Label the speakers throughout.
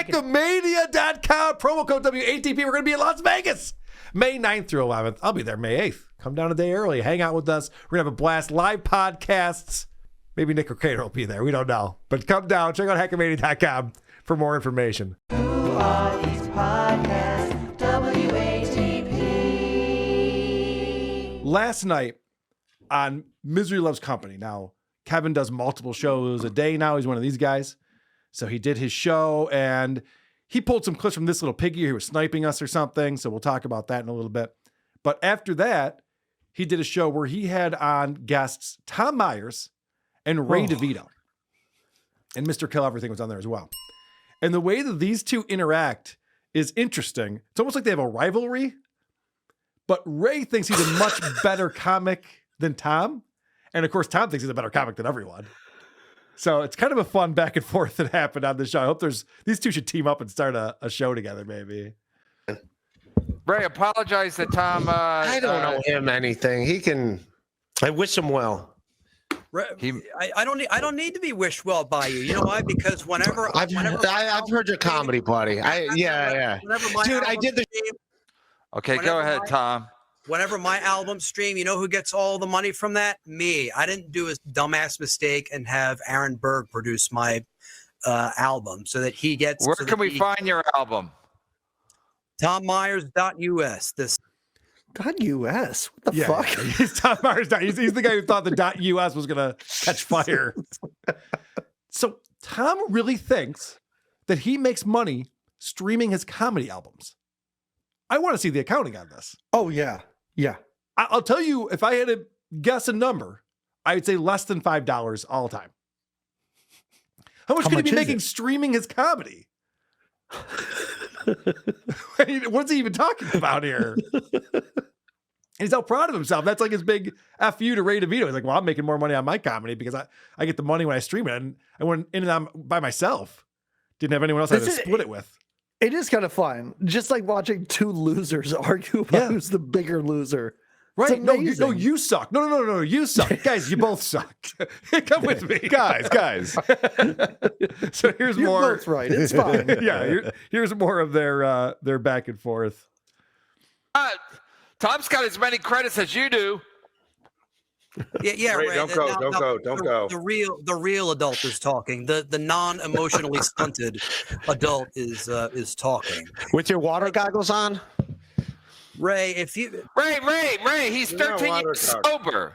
Speaker 1: Hackmania.com, promo code WATP. We're going to be in Las Vegas May 9th through 11th. I'll be there May 8th. Come down a day early. Hang out with us. We're going to have a blast. Live podcasts. Maybe Nick or Cater will be there. We don't know. But come down. Check out Hackmania.com for more information.
Speaker 2: Who are these podcasts? WATP.
Speaker 1: Last night on Misery Loves Company. Now, Kevin does multiple shows a day now. He's one of these guys. So he did his show, and he pulled some clips from this little piggy who was sniping us or something. So we'll talk about that in a little bit. But after that, he did a show where he had on guests Tom Myers and Ray DeVito. And Mr. Kill Everything was on there as well. And the way that these two interact is interesting. It's almost like they have a rivalry, but Ray thinks he's a much better comic than Tom. And of course, Tom thinks he's a better comic than everyone. So it's kind of a fun back and forth that happened on the show. I hope these two should team up and start a show together, maybe.
Speaker 3: Ray, apologize to Tom.
Speaker 4: I don't know him anything. I wish him well.
Speaker 5: I don't need to be wished well by you. You know why? Because whenever
Speaker 4: I've heard your comedy, buddy. Yeah. Dude, I did the.
Speaker 3: Okay, go ahead, Tom.
Speaker 5: Whenever my album stream, you know who gets all the money from that? Me. I didn't do a dumbass mistake and have Aaron Berg produce my album so that he gets.
Speaker 3: Where can we find your album?
Speaker 5: TomMyers.us. This.
Speaker 6: .us? What the fuck?
Speaker 1: He's Tom Myers. He's the guy who thought the .us was going to catch fire. So Tom really thinks that he makes money streaming his comedy albums. I want to see the accounting on this.
Speaker 6: Oh, yeah. Yeah.
Speaker 1: I'll tell you, if I had to guess a number, I would say less than $5 all the time. How much could he be making streaming his comedy? What's he even talking about here? He's so proud of himself. That's like his big FU to Ray DeVito. He's like, well, I'm making more money on my comedy because I get the money when I stream it. And I went in and out by myself. Didn't have anyone else I had to split it with.
Speaker 6: It is kind of fun. Just like watching two losers argue about who's the bigger loser.
Speaker 1: Right. No, you suck. No, you suck. Guys, you both suck. Come with me. Guys. So here's
Speaker 6: You're
Speaker 1: more.
Speaker 6: both right. It's fine.
Speaker 1: Here's more of their back and forth.
Speaker 3: Tom's got as many credits as you do.
Speaker 5: Yeah.
Speaker 4: Ray,
Speaker 5: Ray,
Speaker 4: don't go.
Speaker 5: The real adult is talking. The non-emotionally stunted adult is talking.
Speaker 4: With your water goggles on?
Speaker 5: Ray, if you
Speaker 3: Ray, he's 13 years sober.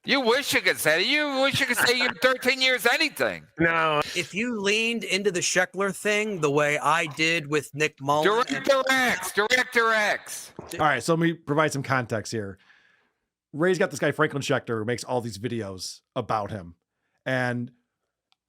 Speaker 3: You wish you could say it. You wish you could say you're 13 years anything.
Speaker 4: No.
Speaker 5: If you leaned into the Sheckler thing the way I did with Nick Mullen.
Speaker 3: Director X.
Speaker 1: All right, so let me provide some context here. Ray's got this guy, Franklin Schechter, who makes all these videos about him. And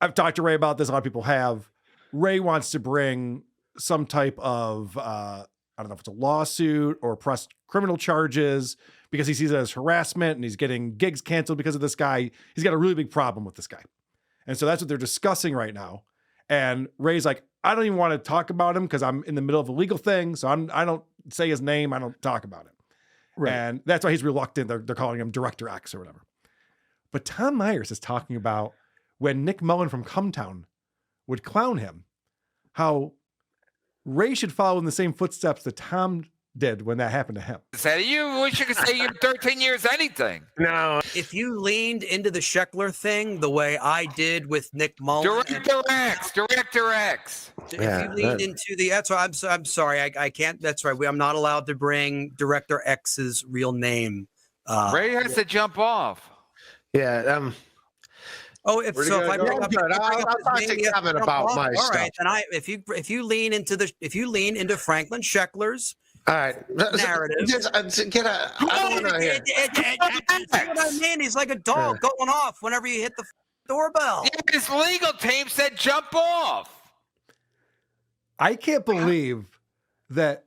Speaker 1: I've talked to Ray about this. A lot of people have. Ray wants to bring some type of, I don't know if it's a lawsuit or press criminal charges because he sees it as harassment and he's getting gigs canceled because of this guy. He's got a really big problem with this guy. And so that's what they're discussing right now. And Ray's like, I don't even want to talk about him because I'm in the middle of a legal thing. So I don't say his name. I don't talk about it. Right. And that's why he's reluctant. They're calling him Director X or whatever. But Tom Myers is talking about when Nick Mullen from Cumtown would clown him, how Ray should follow in the same footsteps that Tom did when that happened to him.
Speaker 3: You wish you could say you're 13 years anything.
Speaker 4: No.
Speaker 5: If you leaned into the Sheckler thing the way I did with Nick Mullen.
Speaker 3: Director X.
Speaker 5: If you leaned into the, that's why I'm sorry. I can't, that's right. I'm not allowed to bring Director X's real name.
Speaker 3: Ray has to jump off.
Speaker 4: Yeah.
Speaker 5: Oh, if I bring up,
Speaker 4: I'll talk to Kevin about my
Speaker 5: stuff. All right,
Speaker 4: stuff.
Speaker 5: And if you lean into Franklin Sheckler's
Speaker 4: all right
Speaker 5: narrative,
Speaker 4: I don't want to hear.
Speaker 5: See what I mean? He's like a dog going off whenever you hit the doorbell.
Speaker 3: Yeah, his legal team said jump off.
Speaker 1: I can't believe that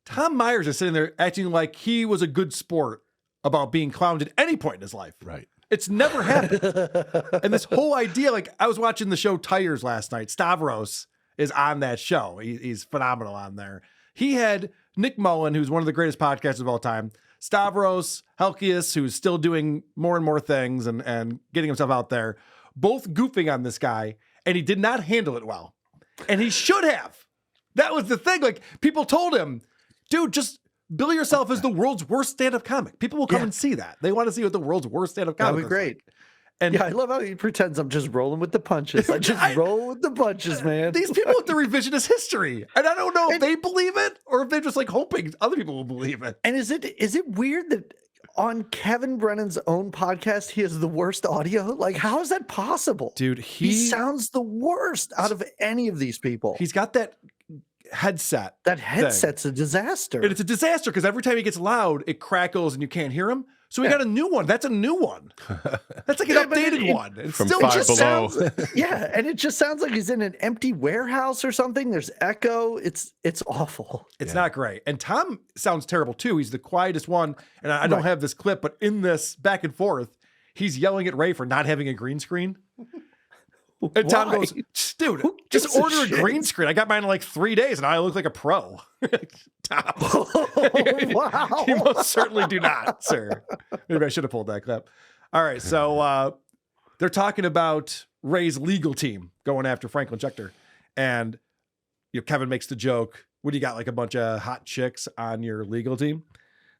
Speaker 1: Tom Myers is sitting there acting like he was a good sport about being clowned at any point in his life.
Speaker 6: Right.
Speaker 1: It's never happened. And this whole idea, like I was watching the show Tires last night. Stavros is on that show. He's phenomenal on there. He had Nick Mullen, who's one of the greatest podcasters of all time. Stavros, Helkias, who's still doing more and more things and getting himself out there, both goofing on this guy. And he did not handle it well. And he should have. That was the thing. Like, people told him, dude, just bill yourself as the world's worst stand-up comic. People will come and see that. They want to see what the world's worst stand-up comic
Speaker 6: That'd be great.
Speaker 1: Like. And
Speaker 6: I love how he pretends I'm just rolling with the punches. I just roll with the punches, man.
Speaker 1: These people with the revisionist history. And I don't know if they believe it or if they're just like hoping other people will believe it.
Speaker 6: And is it weird that on Kevin Brennan's own podcast, he has the worst audio? Like, how is that possible?
Speaker 1: Dude,
Speaker 6: he sounds the worst out of any of these people.
Speaker 1: He's got that headset.
Speaker 6: That headset's a disaster.
Speaker 1: And it's a disaster because every time he gets loud, it crackles and you can't hear him. So we got a new one. That's a new one. That's like an updated one. It's
Speaker 7: from
Speaker 1: still
Speaker 7: Five
Speaker 1: just
Speaker 7: Below.
Speaker 6: And it just sounds like he's in an empty warehouse or something. There's echo. It's awful.
Speaker 1: It's not great. And Tom sounds terrible too. He's the quietest one. And I don't have this clip, but in this back and forth, he's yelling at Ray for not having a green screen. And Tom goes, dude, just order a green screen. I got mine in like 3 days and I look like a pro. Tom.
Speaker 6: Wow.
Speaker 1: You most certainly do not, sir. Maybe I should have pulled that clip. All right. So they're talking about Ray's legal team going after Franklin Schechter. And Kevin makes the joke, what do you got, like a bunch of hot chicks on your legal team?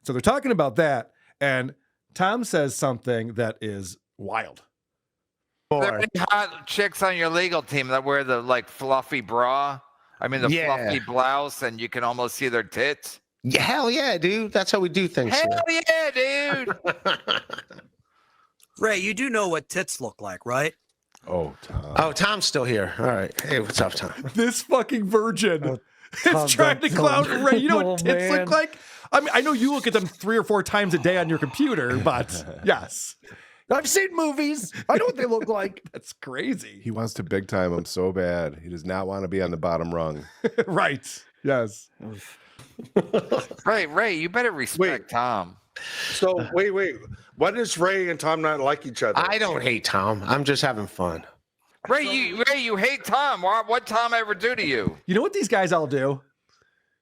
Speaker 1: So they're talking about that. And Tom says something that is wild.
Speaker 3: Are there any hot chicks on your legal team that wear the like fluffy bra? I mean, the fluffy blouse, and you can almost see their tits.
Speaker 4: Yeah, hell yeah, dude. That's how we do things.
Speaker 3: Hell yeah, dude.
Speaker 5: Ray, you do know what tits look like, right?
Speaker 7: Oh, Tom.
Speaker 4: Oh, Tom's still here. All right. Hey, what's up, Tom?
Speaker 1: This fucking virgin
Speaker 6: Tom,
Speaker 1: is trying to clown Ray. You know what
Speaker 6: no,
Speaker 1: tits look like? I mean, I know you look at them 3 or 4 times a day on your computer, but yes.
Speaker 6: I've seen movies. I know what they look like.
Speaker 1: That's crazy.
Speaker 7: He wants to big time him so bad. He does not want to be on the bottom rung.
Speaker 1: Right. Yes.
Speaker 3: Ray, you better respect Tom.
Speaker 8: So wait. Why does Ray and Tom not like each other?
Speaker 4: I don't hate Tom. I'm just having fun.
Speaker 3: Ray, you hate Tom. What'd Tom ever do to you?
Speaker 1: You know what these guys all do?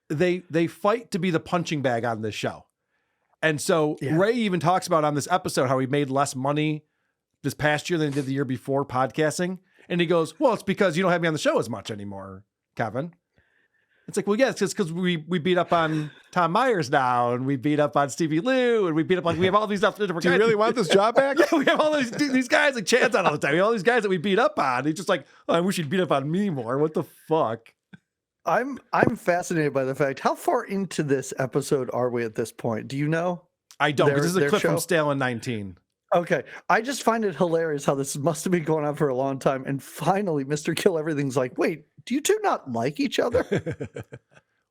Speaker 1: They fight to be the punching bag on this show. And so Ray even talks about on this episode how he made less money this past year than he did the year before podcasting. And he goes, well, it's because you don't have me on the show as much anymore, Kevin. It's like, well, yeah, it's just because we beat up on Tom Myers now, and we beat up on Stevie Lou, and we beat up we have all these different guys.
Speaker 7: Do you really want this job back?
Speaker 1: Yeah, we have all these guys like Chad's on all the time. We have all these guys that we beat up on. He's just like, oh, I wish you'd beat up on me more. What the fuck?
Speaker 6: I'm fascinated by the fact, how far into this episode are we at this point? Do you know?
Speaker 1: I don't, because this is a clip
Speaker 6: show?
Speaker 1: from Stale in 19.
Speaker 6: Okay. I just find it hilarious how this must have been going on for a long time. And finally, Mr. Kill Everything's like, wait, do you two not like each other?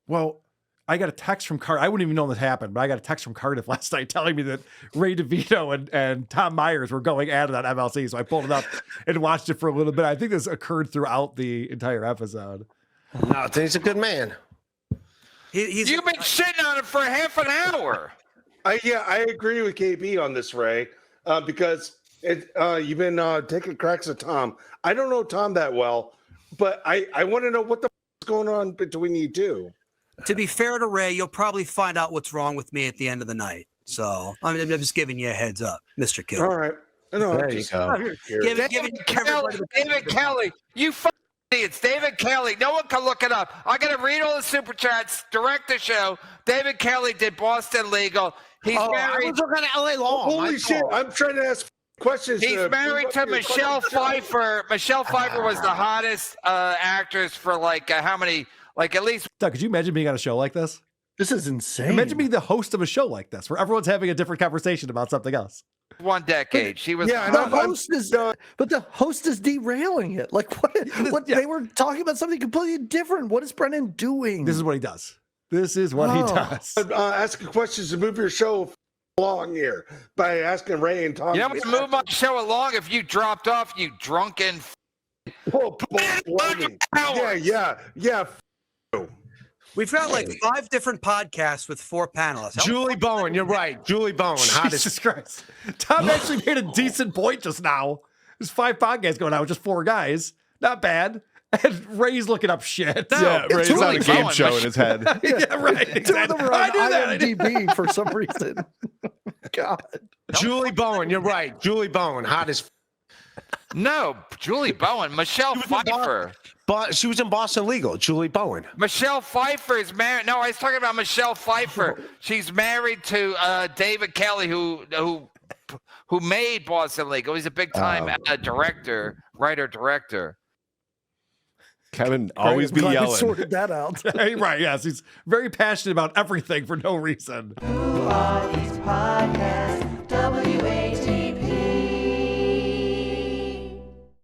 Speaker 1: Well, I got a text from Cardiff. I wouldn't even know this happened, but I got a text from Cardiff last night telling me that Ray DeVito and Tom Myers were going at it on MLC. So I pulled it up and watched it for a little bit. I think this occurred throughout the entire episode.
Speaker 4: No, he's a good man.
Speaker 3: You've been shitting on him for half an hour.
Speaker 8: I agree with KB on this, Ray, because you've been taking cracks at Tom. I don't know Tom that well, but I want to know what the is going on between you two.
Speaker 5: To be fair to Ray, you'll probably find out what's wrong with me at the end of the night. So I'm just giving you a heads up, Mr. Kill.
Speaker 8: All right. No,
Speaker 4: There you go.
Speaker 3: David Kelly, you fucking idiots. David Kelly. No one can look it up. I got to read all the super chats, direct the show. David Kelly did Boston Legal. He's
Speaker 4: I
Speaker 3: married.
Speaker 4: was looking at LA Law.
Speaker 8: Holy shit! I'm trying to ask questions.
Speaker 3: He's married to Michelle Pfeiffer. Michelle Pfeiffer was the hottest actress for like how many? Like at least.
Speaker 1: Doug, could you imagine being on a show like this?
Speaker 6: This is insane.
Speaker 1: Imagine being the host of a show like this, where everyone's having a different conversation about something else.
Speaker 3: 1 decade. She was.
Speaker 8: Yeah,
Speaker 6: The host is derailing it. Like what they were talking about something completely different. What is Brennan doing?
Speaker 1: This is what he does. This is what he does.
Speaker 8: Asking questions to move your show along here by asking Ray and Tom.
Speaker 3: You know what to move my show along if you dropped off, you drunken.
Speaker 8: Yeah.
Speaker 5: We've got like 5 different podcasts with 4 panelists.
Speaker 4: Julie Bowen, you're right. Julie Bowen, hottest.
Speaker 1: Jesus Christ. Tom actually made a decent point just now. There's 5 podcasts going on with just 4 guys. Not bad. And Ray's looking up shit.
Speaker 3: No,
Speaker 7: Yeah, Ray's on a game show in his head.
Speaker 1: Yeah, right.
Speaker 6: Two of them were on
Speaker 1: I knew that.
Speaker 6: IMDb for some reason. God.
Speaker 4: Julie Bowen, you're right. Julie Bowen, hottest.
Speaker 3: No, Julie Bowen, Michelle Pfeiffer.
Speaker 4: She was in Boston Legal. Julie Bowen.
Speaker 3: Michelle Pfeiffer is married. No, I was talking about Michelle Pfeiffer. She's married to David Kelly, who made Boston Legal. He's a big time writer-director.
Speaker 7: Kevin always be
Speaker 6: Glad we
Speaker 7: yelling.
Speaker 6: sorted that out.
Speaker 1: Right, yes. He's very passionate about everything for no reason.
Speaker 2: Who are these podcasts?